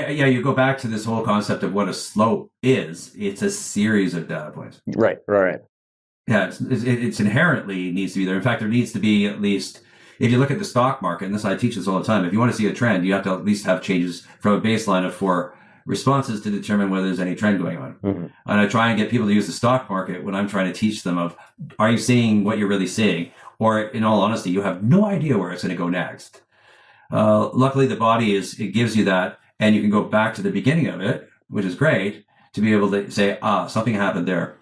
you go back to this whole concept of what a slope is. It's a series of data points. Right. Yeah, it's inherently needs to be there. In fact, there needs to be at least, if you look at the stock market, and this I teach this all the time, if you want to see a trend, you have to at least have changes from a baseline of 4 responses to determine whether there's any trend going on. Mm-hmm. And I try and get people to use the stock market when I'm trying to teach them of, are you seeing what you're really seeing? Or in all honesty, you have no idea where it's going to go next. Luckily, the body it gives you that, and you can go back to the beginning of it, which is great, to be able to say, something happened there.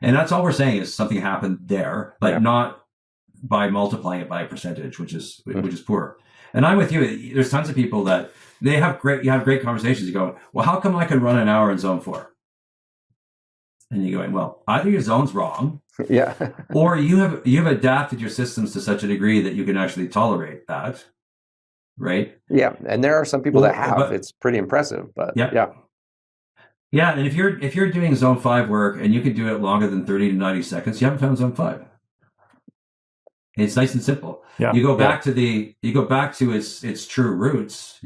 And that's all we're saying is something happened there, but not by multiplying it by a percentage, which is poor. And I'm with you. There's tons of people that you have great conversations. You go, well, how come I can run an hour in zone 4? And you're going, well, either your zone's wrong, or you have adapted your systems to such a degree that you can actually tolerate that, right? Yeah, and there are some people that have. It's pretty impressive, but Yeah, and if you're doing zone 5 work and you can do it longer than 30 to 90 seconds, you haven't found zone 5. It's nice and simple. Yeah. You go back to its true roots.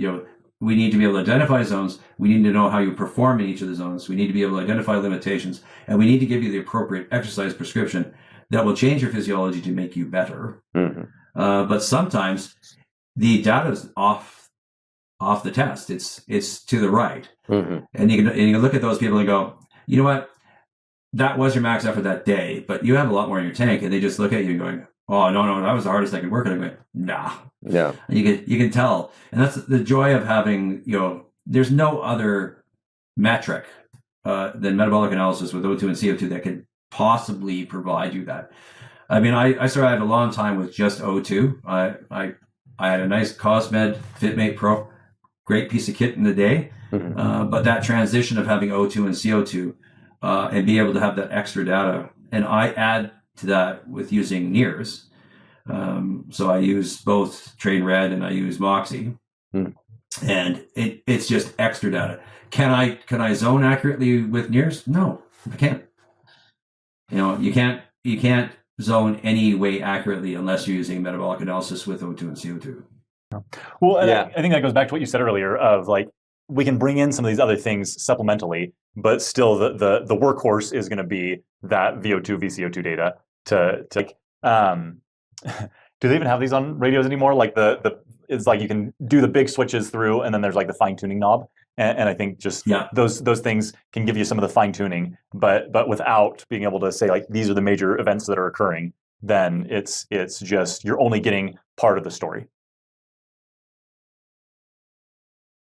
We need to be able to identify zones. We need to know how you perform in each of the zones. We need to be able to identify limitations, and we need to give you the appropriate exercise prescription that will change your physiology to make you better. Mm-hmm. But sometimes the data is off the test. It's to the right. Mm-hmm. And you can look at those people and go, you know what? That was your max effort that day, but you have a lot more in your tank. And they just look at you going, oh, no, that was the hardest I could work. And I'm going, nah. Yeah. And you can tell. And that's the joy of having, there's no other metric than metabolic analysis with O2 and CO2 that could possibly provide you that. I mean, I survived a long time with just O2. I had a nice Cosmed FitMate Pro, great piece of kit in the day. Mm-hmm. But that transition of having O2 and CO2 and be able to have that extra data, and I add to that with using NIRS. So I use both Train Red and I use Moxie, and it's just extra data. Can I zone accurately with NIRS? No, I can't. You can't zone any way accurately unless you're using metabolic analysis with O2 and CO2. Well, I think that goes back to what you said earlier of like, we can bring in some of these other things supplementally, but still the workhorse is going to be that VO2, VCO2 data do they even have these on radios anymore? Like it's like you can do the big switches through, and then there's like the fine tuning knob. And I think just those things can give you some of the fine tuning, but without being able to say like, these are the major events that are occurring, then it's just, you're only getting part of the story.